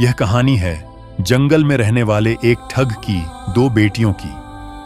यह कहानी है जंगल में रहने वाले एक ठग की दो बेटियों की,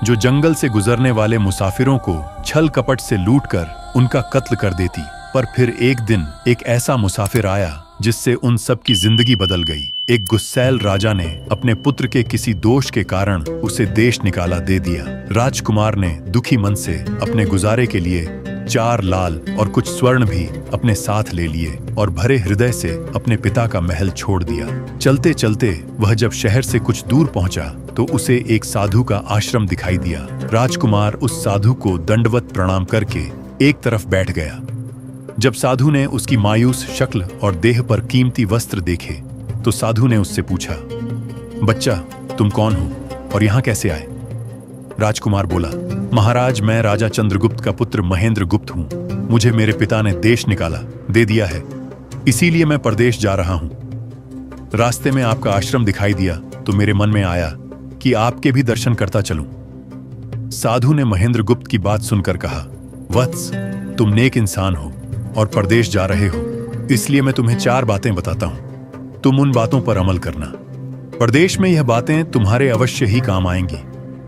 जो जंगल से गुजरने वाले मुसाफिरों को छल कपट से लूटकर उनका कत्ल कर देती। पर फिर एक दिन एक ऐसा मुसाफिर आया जिससे उन सब की जिंदगी बदल गई। एक गुस्सैल राजा ने अपने पुत्र के किसी दोष के कारण उसे देश निकाला दे दिया। राजकुमार ने दुखी मन से अपने गुजारे के लिए 4 लाल और कुछ स्वर्ण भी अपने साथ ले लिए और भरे हृदय से अपने पिता का महल छोड़ दिया। चलते चलते वह जब शहर से कुछ दूर पहुंचा तो उसे एक साधु का आश्रम दिखाई दिया। राजकुमार उस साधु को दंडवत प्रणाम करके एक तरफ बैठ गया। जब साधु ने उसकी मायूस शक्ल और देह पर कीमती वस्त्र देखे तो साधु ने उससे पूछा, बच्चा, तुम कौन हो और यहाँ कैसे आए? राजकुमार बोला, महाराज, मैं राजा चंद्रगुप्त का पुत्र महेंद्र गुप्त हूँ। मुझे मेरे पिता ने देश निकाला दे दिया है, इसीलिए मैं परदेश जा रहा हूँ। रास्ते में आपका आश्रम दिखाई दिया तो मेरे मन में आया कि आपके भी दर्शन करता चलूं। साधु ने महेंद्र गुप्त की बात सुनकर कहा, वत्स, तुम नेक इंसान हो और परदेश जा रहे हो, इसलिए मैं तुम्हें 4 बातें बताता हूं। तुम उन बातों पर अमल करना। परदेश में यह बातें तुम्हारे अवश्य ही काम आएंगी।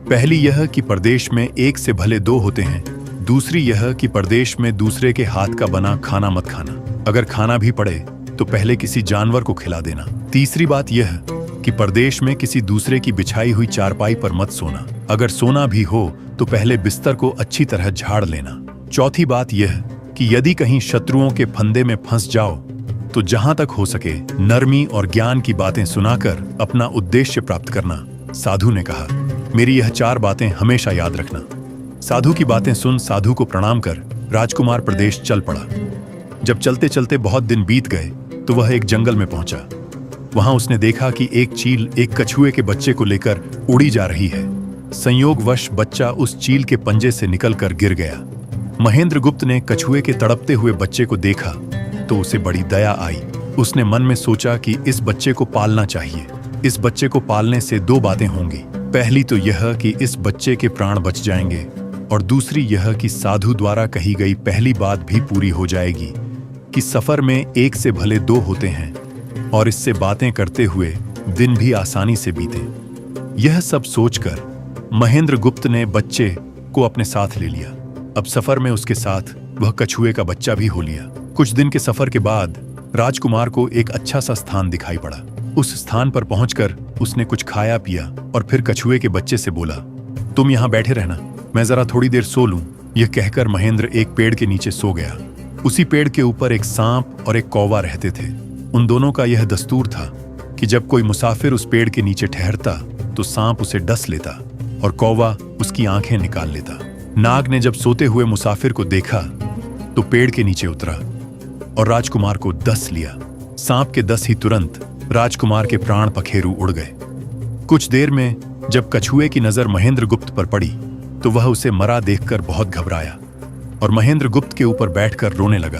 पहली यह कि परदेश में एक से भले 2 होते हैं। दूसरी यह कि परदेश में दूसरे के हाथ का बना खाना मत खाना। अगर खाना भी पड़े तो पहले किसी जानवर को खिला देना। तीसरी बात यह कि परदेश में किसी दूसरे की बिछाई हुई चारपाई पर मत सोना। अगर सोना भी हो तो पहले बिस्तर को अच्छी तरह झाड़ लेना। चौथी बात यह कि यदि कहीं शत्रुओं के फंदे में फंस जाओ तो जहां तक हो सके नरमी और ज्ञान की बातें सुनाकर अपना उद्देश्य प्राप्त करना। साधु ने कहा, मेरी यह 4 बातें हमेशा याद रखना। साधु की बातें सुन साधु को प्रणाम कर राजकुमार प्रदेश चल पड़ा। जब चलते चलते बहुत दिन बीत गए तो वह एक जंगल में पहुंचा। वहां उसने देखा कि एक चील एक कछुए के बच्चे को लेकर उड़ी जा रही है। संयोगवश बच्चा उस चील के पंजे से निकलकर गिर गया। महेंद्र गुप्त ने कछुए के तड़पते हुए बच्चे को देखा तो उसे बड़ी दया आई। उसने मन में सोचा कि इस बच्चे को पालना चाहिए। इस बच्चे को पालने से 2 बातें होंगी। पहली तो यह कि इस बच्चे के प्राण बच जाएंगे और दूसरी यह कि साधु द्वारा कही गई पहली बात भी पूरी हो जाएगी कि सफर में एक से भले 2 होते हैं और इससे बातें करते हुए दिन भी आसानी से बीते। यह सब सोचकर महेंद्र गुप्त ने बच्चे को अपने साथ ले लिया। अब सफर में उसके साथ वह कछुए का बच्चा भी हो लिया। कुछ दिन के सफर के बाद राजकुमार को एक अच्छा सा स्थान दिखाई पड़ा। उस स्थान पर पहुंचकर उसने कुछ खाया पिया और फिर कछुए के बच्चे से बोला, तुम यहाँ बैठे रहना, मैं जरा थोड़ी देर सो लूं। यह कहकर महेंद्र एक पेड़ के नीचे सो गया। उसी पेड़ के ऊपर एक सांप और एक कौवा रहते थे। उन दोनों का यह दस्तूर था कि जब कोई मुसाफिर उस पेड़ के नीचे ठहरता तो सांप उसे डस लेता और कौवा उसकी आंखें निकाल लेता। नाग ने जब सोते हुए मुसाफिर को देखा तो पेड़ के नीचे उतरा और राजकुमार को डस लिया। सांप के डस ही तुरंत राजकुमार के प्राण पखेरु उड़ गए। कुछ देर में जब कछुए की नजर महेंद्र गुप्त पर पड़ी तो वह उसे मरा देखकर बहुत घबराया और महेंद्र गुप्त के ऊपर बैठकर रोने लगा।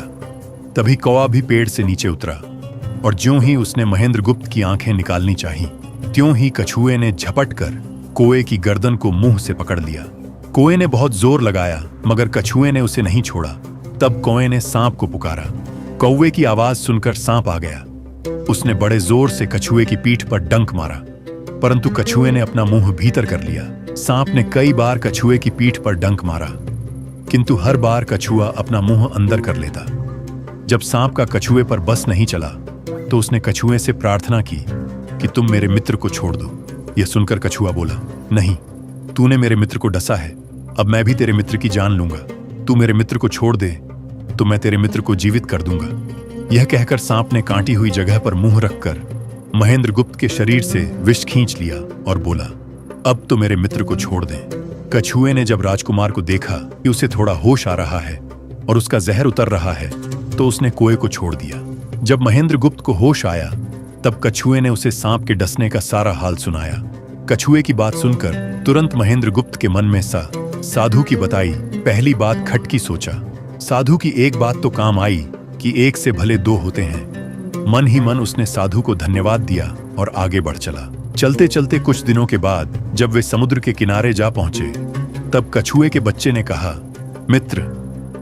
तभी कौवा भी पेड़ से नीचे उतरा और ज्यों ही उसने महेंद्र गुप्त की आंखें निकालनी चाही, त्यों ही कछुए ने झपट कर कौवे की गर्दन को मुंह से पकड़ लिया। कौवे ने बहुत जोर लगाया मगर कछुए ने उसे नहीं छोड़ा। तब कौवे ने सांप को पुकारा। कौवे की आवाज सुनकर सांप आ गया। उसने बड़े जोर से कछुए की पीठ पर डंक मारा, परंतु कछुए ने अपना मुंह भीतर कर लिया। सांप ने कई बार कछुए की पीठ पर डंक मारा, किंतु हर बार कछुआ अपना मुंह अंदर कर लेता। जब सांप का कछुए पर बस नहीं चला तो उसने कछुए से प्रार्थना की कि तुम मेरे मित्र को छोड़ दो। यह सुनकर कछुआ बोला, नहीं, तूने मेरे मित्र को डसा है, अब मैं भी तेरे मित्र की जान लूंगा। तू मेरे मित्र को छोड़ दे तो मैं तेरे मित्र को जीवित कर दूंगा। यह कहकर सांप ने कांटी हुई जगह पर मुंह रखकर महेंद्र गुप्त के शरीर से विष खींच लिया और बोला, अब तो मेरे मित्र को छोड़ दे। कछुए ने जब राजकुमार को देखा कि उसे थोड़ा होश आ रहा है और उसका जहर उतर रहा है तो उसने कौवे को छोड़ दिया। जब महेंद्र गुप्त को होश आया तब कछुए ने उसे सांप के डसने का सारा हाल सुनाया। कछुए की बात सुनकर तुरंत महेंद्र गुप्त के मन में साधु की बताई पहली बात खटकी सोचा। साधु की एक बात तो काम आई कि एक से भले 2 होते हैं। मन ही मन उसने साधु को धन्यवाद दिया और आगे बढ़ चला। चलते चलते कुछ दिनों के बाद जब वे समुद्र के किनारे जा पहुंचे तब कछुए के बच्चे ने कहा, मित्र,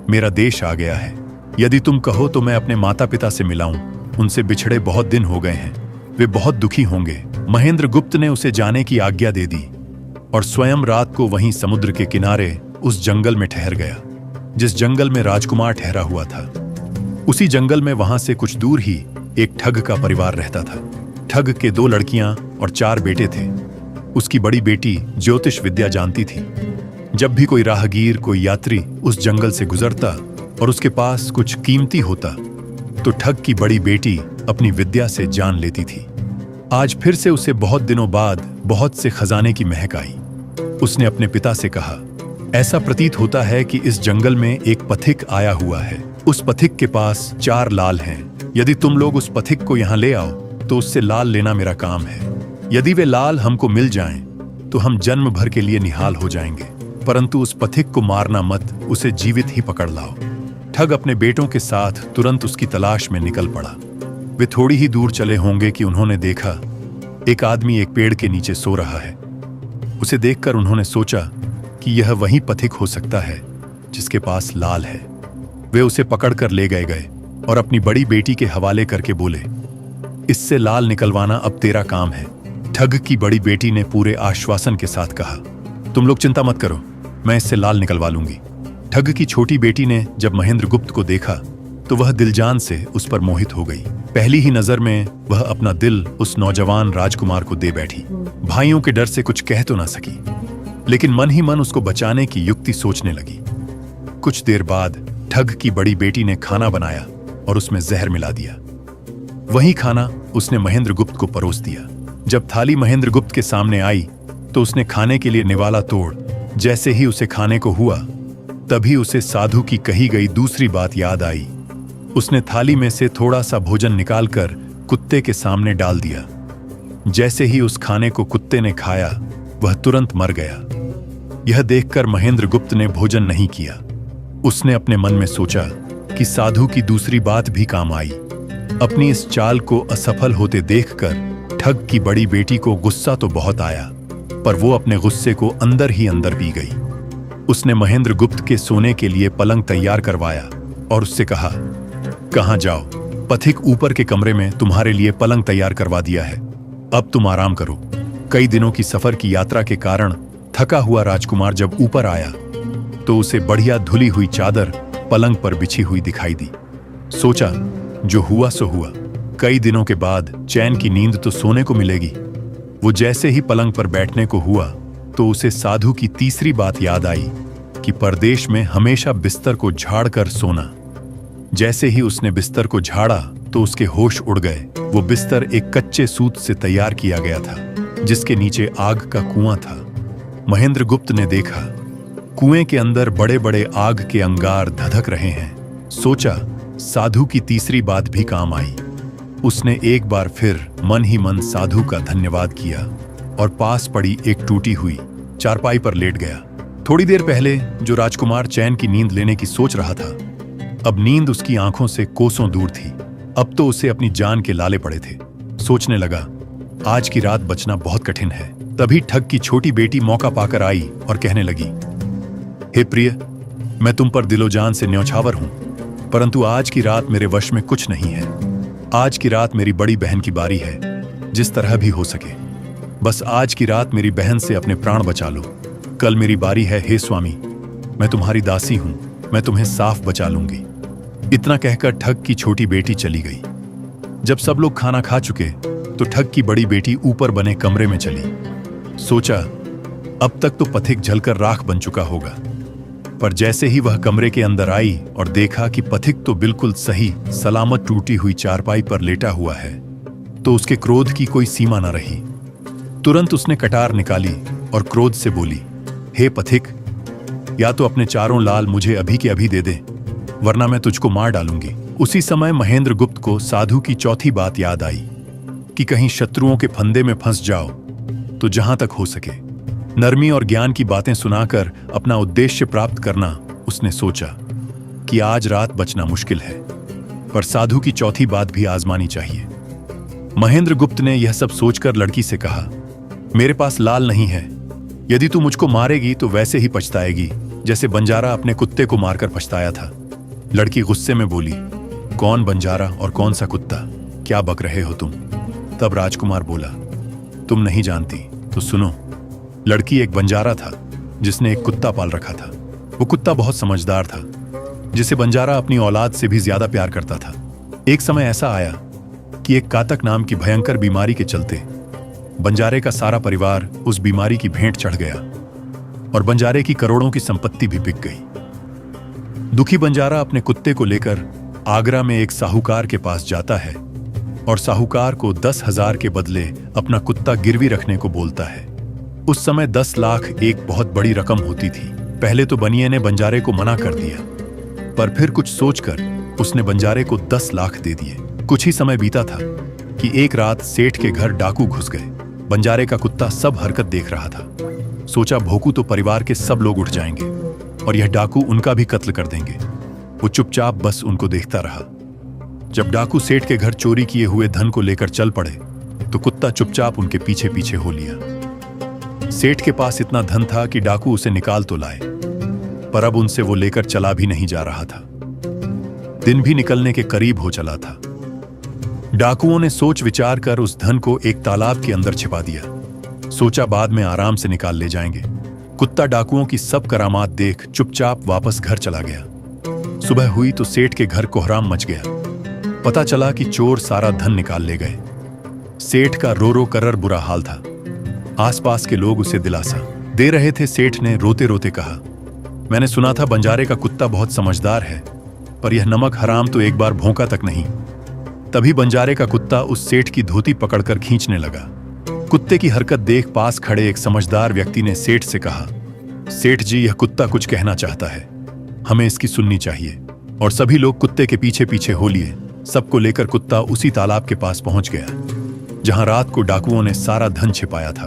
मेरा देश आ गया है। यदि तुम कहो तो मैं अपने माता पिता से मिलाऊं, उनसे बिछड़े बहुत दिन हो गए हैं। वे बहुत दुखी होंगे। महेंद्र गुप्त ने उसे जाने की आज्ञा दे दी और स्वयं रात को वहीं समुद्र के किनारे उस जंगल में ठहर गया जिस जंगल में राजकुमार ठहरा हुआ था। उसी जंगल में वहां से कुछ दूर ही एक ठग का परिवार रहता था। ठग के 2 लड़कियां और 4 बेटे थे। उसकी बड़ी बेटी ज्योतिष विद्या जानती थी। जब भी कोई राहगीर, कोई यात्री उस जंगल से गुजरता और उसके पास कुछ कीमती होता तो ठग की बड़ी बेटी अपनी विद्या से जान लेती थी। आज फिर से उसे बहुत दिनों बाद बहुत से खजाने की महक आई। उसने अपने पिता से कहा, ऐसा प्रतीत होता है कि इस जंगल में एक पथिक आया हुआ है। उस पथिक के पास 4 लाल हैं। यदि तुम लोग उस पथिक को यहाँ ले आओ तो उससे लाल लेना मेरा काम है। यदि वे लाल हमको मिल जाएं तो हम जन्म भर के लिए निहाल हो जाएंगे, परंतु उस पथिक को मारना मत, उसे जीवित ही पकड़ लाओ। ठग अपने बेटों के साथ तुरंत उसकी तलाश में निकल पड़ा। वे थोड़ी ही दूर चले होंगे कि उन्होंने देखा एक आदमी एक पेड़ के नीचे सो रहा है। उसे देखकर उन्होंने सोचा कि यह वही पथिक हो सकता है जिसके पास लाल है। वे उसे पकड़कर ले गए और अपनी बड़ी बेटी के हवाले करके बोले, इससे लाल निकलवाना अब तेरा काम है। ठग की बड़ी बेटी ने पूरे आश्वासन के साथ कहा, तुम लोग चिंता मत करो, मैं इससे लाल निकलवा लूंगी। ठग की छोटी बेटी ने जब महेंद्र गुप्त को देखा तो वह दिलजान से उस पर मोहित हो गई। पहली ही नजर में वह अपना दिल उस नौजवान राजकुमार को दे बैठी। भाइयों के डर से कुछ कह तो ना सकी, लेकिन मन ही मन उसको बचाने की युक्ति सोचने लगी। कुछ देर बाद ठग की बड़ी बेटी ने खाना बनाया और उसमें जहर मिला दिया। वही खाना उसने महेंद्र गुप्त को परोस दिया। जब थाली महेंद्र गुप्त के सामने आई तो उसने खाने के लिए निवाला तोड़ जैसे ही उसे खाने को हुआ तभी उसे साधु की कही गई दूसरी बात याद आई। उसने थाली में से थोड़ा सा भोजन निकालकर कुत्ते के सामने डाल दिया। जैसे ही उस खाने को कुत्ते ने खाया वह तुरंत मर गया। यह देखकर महेंद्र गुप्त ने भोजन नहीं किया। उसने अपने मन में सोचा कि साधु की दूसरी बात भी काम आई। अपनी इस चाल को असफल होते देखकर ठग की बड़ी बेटी को गुस्सा तो बहुत आया, पर वो अपने गुस्से को अंदर ही अंदर पी गई। उसने महेंद्र गुप्त के सोने के लिए पलंग तैयार करवाया और उससे कहा, कहां जाओ, पथिक ऊपर के कमरे में तुम्हारे लिए पलंग तैयार करवा दिया है, अब तुम आराम करो। कई दिनों की सफर की यात्रा के कारण थका हुआ राजकुमार जब ऊपर आया तो उसे बढ़िया धुली हुई चादर पलंग पर बिछी हुई दिखाई दी। सोचा, जो हुआ सो हुआ, कई दिनों के बाद चैन की नींद तो सोने को मिलेगी। वो जैसे ही पलंग पर बैठने को हुआ तो उसे साधु की तीसरी बात याद आई कि परदेश में हमेशा बिस्तर को झाड़ कर सोना। जैसे ही उसने बिस्तर को झाड़ा तो उसके होश उड़ गए। वो बिस्तर एक कच्चे सूत से तैयार किया गया था जिसके नीचे आग का कुआं था। महेंद्र गुप्त ने देखा कुएं के अंदर बड़े बड़े आग के अंगार धधक रहे हैं। सोचा, साधु की तीसरी बात भी काम आई। उसने एक बार फिर मन ही मन साधु का धन्यवाद किया और पास पड़ी एक टूटी हुई चारपाई पर लेट गया। थोड़ी देर पहले जो राजकुमार चैन की नींद लेने की सोच रहा था, अब नींद उसकी आंखों से कोसों दूर थी। अब तो उसे अपनी जान के लाले पड़े थे। सोचने लगा, आज की रात बचना बहुत कठिन है। तभी ठग की छोटी बेटी मौका पाकर आई और कहने लगी, हे प्रिय, मैं तुम पर दिलो जान से न्यौछावर हूं, परंतु आज की रात मेरे वश में कुछ नहीं है। आज की रात मेरी बड़ी बहन की बारी है, जिस तरह भी हो सके बस आज की रात मेरी बहन से अपने प्राण बचा लो। कल मेरी बारी है, हे स्वामी, मैं तुम्हारी दासी हूं, मैं तुम्हें साफ बचा लूंगी। इतना कहकर ठग की छोटी बेटी चली गई। जब सब लोग खाना खा चुके तो ठग की बड़ी बेटी ऊपर बने कमरे में चली। सोचा, अब तक तो पथिक जलकर राख बन चुका होगा, पर जैसे ही वह कमरे के अंदर आई और देखा कि पथिक तो बिल्कुल सही सलामत टूटी हुई चारपाई पर लेटा हुआ है तो उसके क्रोध की कोई सीमा न रही। तुरंत उसने कटार निकाली और क्रोध से बोली, हे पथिक, या तो अपने 4 लाल मुझे अभी के अभी दे दे, वरना मैं तुझको मार डालूंगी। उसी समय महेंद्र गुप्त को साधु की चौथी बात याद आई कि कहीं शत्रुओं के फंदे में फंस जाओ तो जहां तक हो सके नरमी और ज्ञान की बातें सुनाकर अपना उद्देश्य प्राप्त करना उसने सोचा कि आज रात बचना मुश्किल है, पर साधु की चौथी बात भी आजमानी चाहिए। महेंद्र गुप्त ने यह सब सोचकर लड़की से कहा, मेरे पास लाल नहीं है, यदि तू मुझको मारेगी तो वैसे ही पछताएगी जैसे बंजारा अपने कुत्ते को मारकर पछताया था। लड़की गुस्से में बोली, कौन बंजारा और कौन सा कुत्ता, क्या बक रहे हो तुम? तब राजकुमार बोला, तुम नहीं जानती तो सुनो। लड़की एक बंजारा था जिसने एक कुत्ता पाल रखा था। वो कुत्ता बहुत समझदार था, जिसे बंजारा अपनी औलाद से भी ज्यादा प्यार करता था। एक समय ऐसा आया कि एक कातक नाम की भयंकर बीमारी के चलते बंजारे का सारा परिवार उस बीमारी की भेंट चढ़ गया और बंजारे की करोड़ों की संपत्ति भी बिक गई। दुखी बंजारा अपने कुत्ते को लेकर आगरा में एक साहूकार के पास जाता है और साहूकार को 10,000 के बदले अपना कुत्ता गिरवी रखने को बोलता है। उस समय 10 लाख एक बहुत बड़ी रकम होती थी। पहले तो बनिए ने बंजारे को मना कर दिया, पर फिर कुछ सोचकर उसने बंजारे को 10 लाख दे दिए। कुछ ही समय बीता था कि एक रात सेठ के घर डाकू घुस गए। बंजारे का कुत्ता सब हरकत देख रहा था। सोचा भोंकू तो परिवार के सब लोग उठ जाएंगे और यह डाकू उनका भी कत्ल कर देंगे। वो चुपचाप बस उनको देखता रहा। जब डाकू सेठ के घर चोरी किए हुए धन को लेकर चल पड़े तो कुत्ता चुपचाप उनके पीछे पीछे हो लिया। सेठ के पास इतना धन था कि डाकू उसे निकाल तो लाए, पर अब उनसे वो लेकर चला भी नहीं जा रहा था। दिन भी निकलने के करीब हो चला था। डाकुओं ने सोच विचार कर उस धन को एक तालाब के अंदर छिपा दिया। सोचा बाद में आराम से निकाल ले जाएंगे। कुत्ता डाकुओं की सब करामात देख चुपचाप वापस घर चला गया। सुबह हुई तो सेठ के घर कोहराम मच गया। पता चला कि चोर सारा धन निकाल ले गए। सेठ का रो रो कर बुरा हाल था। आसपास के लोग उसे दिलासा दे रहे थे। सेठ ने रोते रोते कहा, मैंने सुना था बंजारे का कुत्ता बहुत समझदार है, पर यह नमक हराम तो एक बार भौंका तक नहीं। तभी बंजारे का कुत्ता उस सेठ की धोती पकड़कर खींचने लगा। कुत्ते की हरकत देख पास खड़े एक समझदार व्यक्ति ने सेठ से कहा, सेठ जी, यह कुत्ता कुछ कहना चाहता है, हमें इसकी सुननी चाहिए। और सभी लोग कुत्ते के पीछे पीछे हो लिए। सबको लेकर कुत्ता उसी तालाब के पास पहुंच गया जहां रात को डाकुओं ने सारा धन छिपाया था,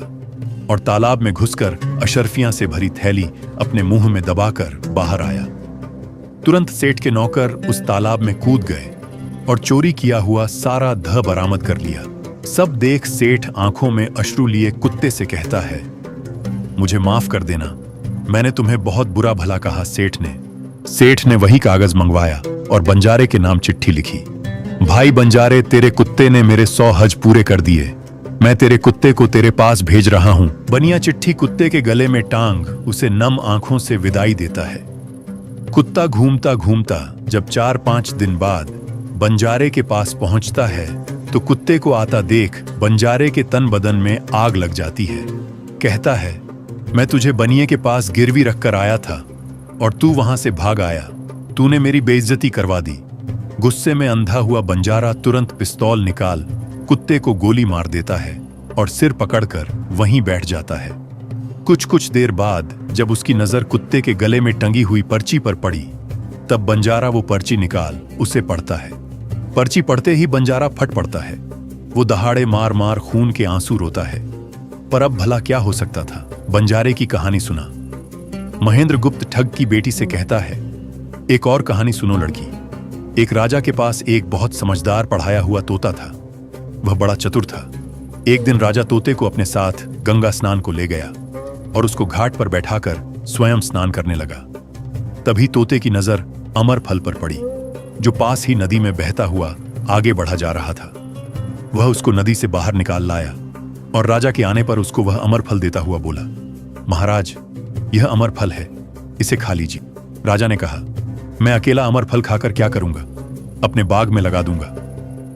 और तालाब में घुसकर अशर्फियां से भरी थैली अपने मुंह में दबाकर बाहर आया। तुरंत सेठ के नौकर उस तालाब में कूद गए और चोरी किया हुआ सारा धन बरामद कर लिया। सब देख सेठ आंखों में अश्रु लिए कुत्ते से कहता है, मुझे माफ कर देना, मैंने तुम्हें बहुत बुरा भला कहा। सेठ ने वही कागज मंगवाया और बंजारे के नाम चिट्ठी लिखी। भाई बंजारे, तेरे कुत्ते ने मेरे 100 हज पूरे कर दिए। मैं तेरे कुत्ते को तेरे पास भेज रहा हूं। बनिया चिट्ठी कुत्ते के गले में टांग उसे नम आंखों से विदाई देता है। कुत्ता घूमता घूमता जब 4-5 दिन बाद बंजारे के पास पहुंचता है तो कुत्ते को आता देख बंजारे के तन बदन में आग लग जाती है। कहता है, मैं तुझे बनिए के पास गिरवी रखकर आया था और तू वहां से भाग आया। तूने मेरी बेइज्जती करवा दी। गुस्से में अंधा हुआ बंजारा तुरंत पिस्तौल निकाल कुत्ते को गोली मार देता है और सिर पकड़कर वहीं बैठ जाता है। कुछ देर बाद जब उसकी नजर कुत्ते के गले में टंगी हुई पर्ची पर पड़ी, तब बंजारा वो पर्ची निकाल उसे पढ़ता है। पर्ची पढ़ते ही बंजारा फट पड़ता है। वो दहाड़े मार मार खून के आंसू रोता है। पर अब भला क्या हो सकता था। बंजारे की कहानी सुना। महेंद्र गुप्त ठग की बेटी से कहता है, एक और कहानी सुनो लड़की। एक राजा के पास एक बहुत समझदार पढ़ाया हुआ तोता था। वह बड़ा चतुर था। एक दिन राजा तोते को अपने साथ गंगा स्नान को ले गया और उसको घाट पर बैठाकर स्वयं स्नान करने लगा। तभी तोते की नजर अमर फल पर पड़ी, जो पास ही नदी में बहता हुआ आगे बढ़ा जा रहा था। वह उसको नदी से बाहर निकाल लाया और राजा के आने पर उसको वह अमर फल देता हुआ बोला, महाराज, यह अमर फल है, इसे खा लीजिए। राजा ने कहा, मैं अकेला अमर फल खाकर क्या करूंगा, अपने बाग में लगा दूंगा।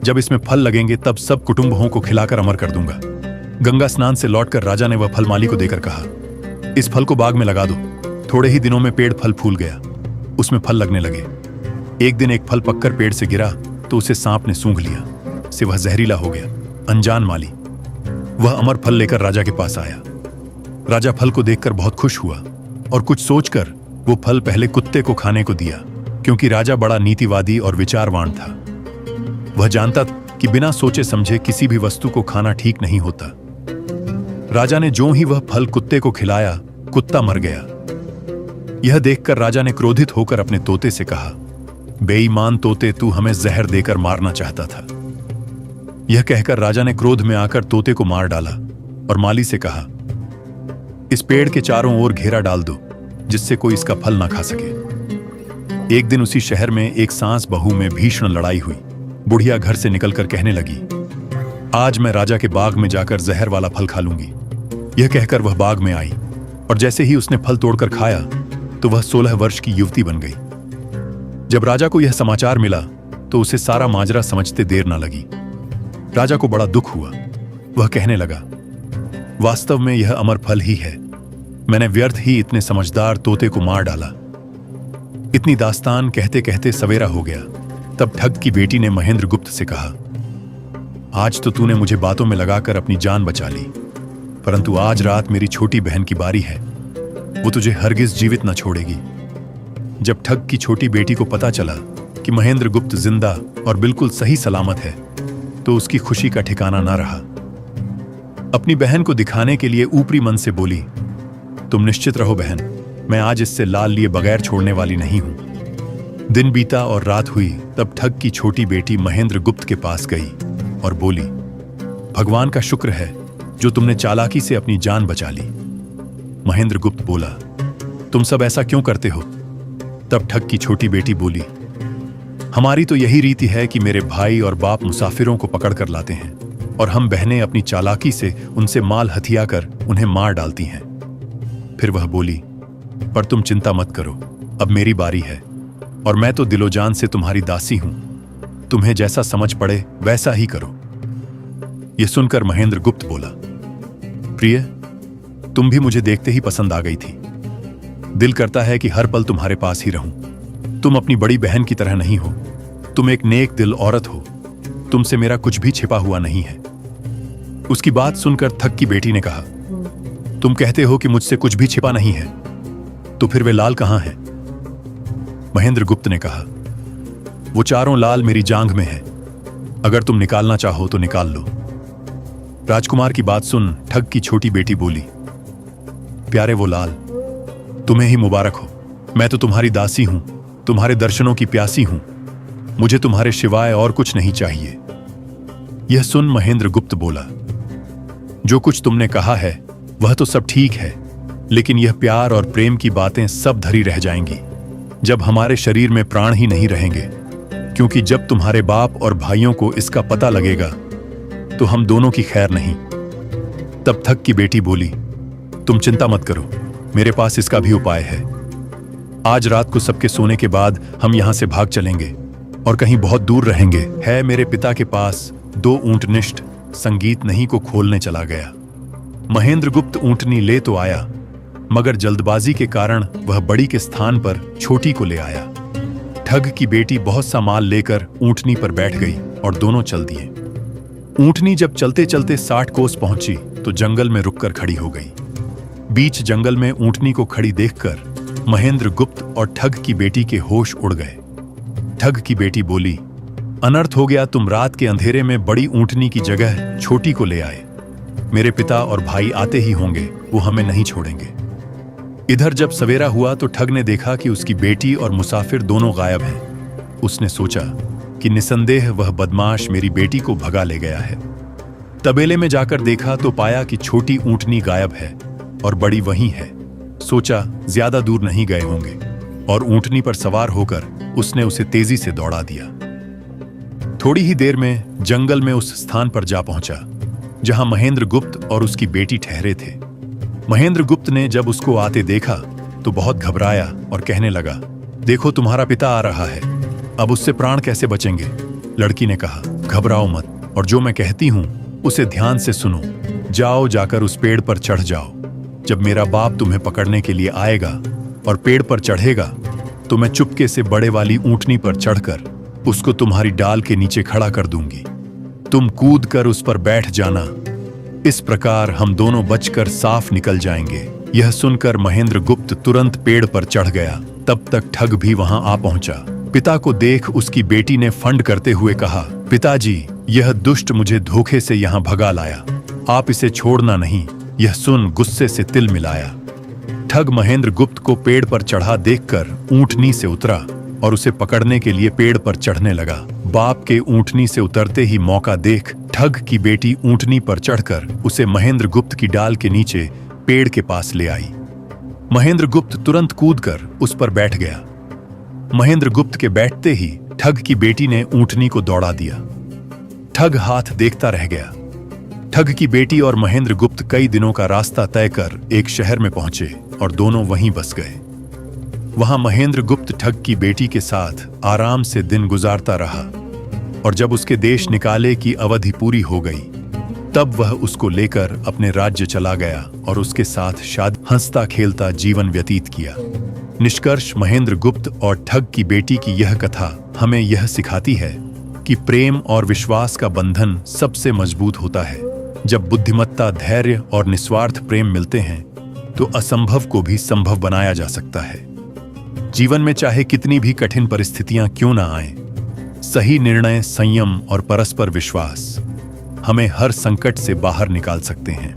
जब इसमें फल लगेंगे तब सब कुटुंबों को खिलाकर अमर कर दूंगा। गंगा स्नान से लौटकर राजा ने वह फल माली को देकर कहा, इस फल को बाग में लगा दो। थोड़े ही दिनों में पेड़ फल फूल गया, उसमें फल लगने लगे। एक दिन एक फल पककर पेड़ से गिरा तो उसे सांप ने सूंघ लिया, से वह जहरीला हो गया। अनजान माली वह अमर फल लेकर राजा के पास आया। राजा फल को देखकर बहुत खुश हुआ और कुछ सोचकर वो फल पहले कुत्ते को खाने को दिया, क्योंकि राजा बड़ा नीतिवादी और विचारवान था। वह जानता था कि बिना सोचे समझे किसी भी वस्तु को खाना ठीक नहीं होता। राजा ने जो ही वह फल कुत्ते को खिलाया, कुत्ता मर गया। यह देखकर राजा ने क्रोधित होकर अपने तोते से कहा, बेईमान तोते, तू हमें जहर देकर मारना चाहता था। यह कहकर राजा ने क्रोध में आकर तोते को मार डाला और माली से कहा, इस पेड़ के चारों ओर घेरा डाल दो, जिससे कोई इसका फल ना खा सके। एक दिन उसी शहर में एक सास बहू में भीषण लड़ाई हुई। बुढ़िया घर से निकलकर कहने लगी, आज मैं राजा के बाग में जाकर जहर वाला फल खा लूंगी। यह कहकर वह बाग में आई और जैसे ही उसने फल तोड़कर खाया तो वह 16 वर्ष की युवती बन गई। जब राजा को यह समाचार मिला तो उसे सारा माजरा समझते देर न लगी। राजा को बड़ा दुख हुआ। वह कहने लगा, वास्तव में यह अमर फल ही है। मैंने व्यर्थ ही इतने समझदार तोते को मार डाला। इतनी दास्तान कहते कहते सवेरा हो गया। तब ठग की बेटी ने महेंद्र गुप्त से कहा, आज तो तूने मुझे बातों में लगाकर अपनी जान बचा ली, परंतु आज रात मेरी छोटी बहन की बारी है। वो तुझे हरगिज जीवित न छोड़ेगी। जब ठग की छोटी बेटी को पता चला कि महेंद्र गुप्त जिंदा और बिल्कुल सही सलामत है तो उसकी खुशी का ठिकाना न रहा। अपनी बहन को दिखाने के लिए ऊपरी मन से बोली, तुम निश्चित रहो बहन, मैं आज इससे लाल लिए बगैर छोड़ने वाली नहीं हूं। दिन बीता और रात हुई तब ठग की छोटी बेटी महेंद्र गुप्त के पास गई और बोली, भगवान का शुक्र है जो तुमने चालाकी से अपनी जान बचा ली। महेंद्र गुप्त बोला, तुम सब ऐसा क्यों करते हो? तब ठग की छोटी बेटी बोली, हमारी तो यही रीति है कि मेरे भाई और बाप मुसाफिरों को पकड़ कर लाते हैं और हम बहनें अपनी चालाकी से उनसे माल हथिया कर उन्हें मार डालती हैं। फिर वह बोली, पर तुम चिंता मत करो, अब मेरी बारी है और मैं तो दिलोजान से तुम्हारी दासी हूं। तुम्हें जैसा समझ पड़े वैसा ही करो। यह सुनकर महेंद्र गुप्त बोला, प्रिय, तुम भी मुझे देखते ही पसंद आ गई थी। दिल करता है कि हर पल तुम्हारे पास ही रहूं। तुम अपनी बड़ी बहन की तरह नहीं हो। तुम एक नेक दिल औरत हो। तुमसे मेरा कुछ भी छिपा हुआ नहीं है। उसकी बात सुनकर ठग की बेटी ने कहा, तुम कहते हो कि मुझसे कुछ भी छिपा नहीं है, तो फिर वे लाल कहां हैं? महेंद्र गुप्त ने कहा, वो चारों लाल मेरी जांघ में है। अगर तुम निकालना चाहो तो निकाल लो। राजकुमार की बात सुन ठग की छोटी बेटी बोली, प्यारे वो लाल, तुम्हें ही मुबारक हो। मैं तो तुम्हारी दासी हूं, तुम्हारे दर्शनों की प्यासी हूं। मुझे तुम्हारे सिवाय और कुछ नहीं चाहिए। यह सुन महेंद्र गुप्त बोला, जो कुछ तुमने कहा है वह तो सब ठीक है, लेकिन यह प्यार और प्रेम की बातें सब धरी रह जाएंगी जब हमारे शरीर में प्राण ही नहीं रहेंगे, क्योंकि जब तुम्हारे बाप और भाइयों को इसका पता लगेगा तो हम दोनों की खैर नहीं। तब ठग की बेटी बोली, तुम चिंता मत करो, मेरे पास इसका भी उपाय है। आज रात को सबके सोने के बाद हम यहां से भाग चलेंगे और कहीं बहुत दूर रहेंगे। है मेरे पिता के पास 2 ऊंटनिष्ठ संगीत नहीं को खोलने चला गया। महेंद्र गुप्त ऊंटनी ले तो आया, मगर जल्दबाजी के कारण वह बड़ी के स्थान पर छोटी को ले आया। ठग की बेटी बहुत सा माल लेकर ऊंटनी पर बैठ गई और दोनों चल दिए। ऊंटनी जब चलते चलते 60 कोस पहुंची तो जंगल में रुककर खड़ी हो गई। बीच जंगल में ऊंटनी को खड़ी देखकर महेंद्र गुप्त और ठग की बेटी के होश उड़ गए। ठग की बेटी बोली, अनर्थ हो गया, तुम रात के अंधेरे में बड़ी ऊंटनी की जगह छोटी को ले आए। मेरे पिता और भाई आते ही होंगे, वो हमें नहीं छोड़ेंगे। इधर जब सवेरा हुआ तो ठग ने देखा कि उसकी बेटी और मुसाफिर दोनों गायब हैं। उसने सोचा कि निसंदेह वह बदमाश मेरी बेटी को भगा ले गया है। तबेले में जाकर देखा तो पाया कि छोटी ऊंटनी गायब है और बड़ी वहीं है। सोचा ज्यादा दूर नहीं गए होंगे और ऊंटनी पर सवार होकर उसने उसे तेजी से दौड़ा दिया। थोड़ी ही देर में जंगल में उस स्थान पर जा पहुंचा जहां महेंद्र गुप्त और उसकी बेटी ठहरे थे। महेंद्र गुप्त ने जब उसको आते देखा तो बहुत घबराया और कहने लगा, देखो तुम्हारा पिता आ रहा है, अब उससे प्राण कैसे बचेंगे? लड़की ने कहा, घबराओ मत और जो मैं कहती हूं उसे ध्यान से सुनो। जाओ, जाकर उस पेड़ पर चढ़ जाओ। जब मेरा बाप तुम्हें पकड़ने के लिए आएगा और पेड़ पर चढ़ेगा तो मैं चुपके से बड़े वाली ऊंटनी पर चढ़कर उसको तुम्हारी डाल के नीचे खड़ा कर दूंगी। तुम कूद कर उस पर बैठ जाना। इस प्रकार हम दोनों बचकर साफ निकल जाएंगे। यह सुनकर महेंद्र गुप्त तुरंत पेड़ पर चढ़ गया। तब तक ठग भी वहां आ पहुंचा। पिता को देख उसकी बेटी ने फंड करते हुए कहा, पिताजी, यह दुष्ट मुझे धोखे से यहां भगा लाया, आप इसे छोड़ना नहीं। यह सुन गुस्से से तिल मिलाया। ठग महेंद्र गुप्त को पेड़ पर चढ़ा देखकर ऊंटनी से उतरा और उसे पकड़ने के लिए पेड़ पर चढ़ने लगा। बाप के ऊंटनी से उतरते ही मौका देख ठग की बेटी ऊंटनी पर चढ़कर उसे महेंद्र गुप्त की डाल के नीचे पेड़ के पास ले आई। महेंद्र गुप्त तुरंत कूदकर उस पर बैठ गया। महेंद्र गुप्त के बैठते ही ठग की बेटी ने ऊंटनी को दौड़ा दिया। ठग हाथ देखता रह गया। ठग की बेटी और महेंद्र गुप्त कई दिनों का रास्ता तय कर एक शहर में पहुंचे और दोनों वहीं बस गए। वहां महेंद्र गुप्त ठग की बेटी के साथ आराम से दिन गुजारता रहा और जब उसके देश निकाले की अवधि पूरी हो गई तब वह उसको लेकर अपने राज्य चला गया और उसके साथ शादी हंसता खेलता जीवन व्यतीत किया। निष्कर्ष, महेंद्र गुप्त और ठग की बेटी की यह कथा हमें यह सिखाती है कि प्रेम और विश्वास का बंधन सबसे मजबूत होता है। जब बुद्धिमत्ता, धैर्य और निस्वार्थ प्रेम मिलते हैं तो असंभव को भी संभव बनाया जा सकता है। जीवन में चाहे कितनी भी कठिन परिस्थितियां क्यों ना आएं, सही निर्णय, संयम और परस्पर विश्वास हमें हर संकट से बाहर निकाल सकते हैं।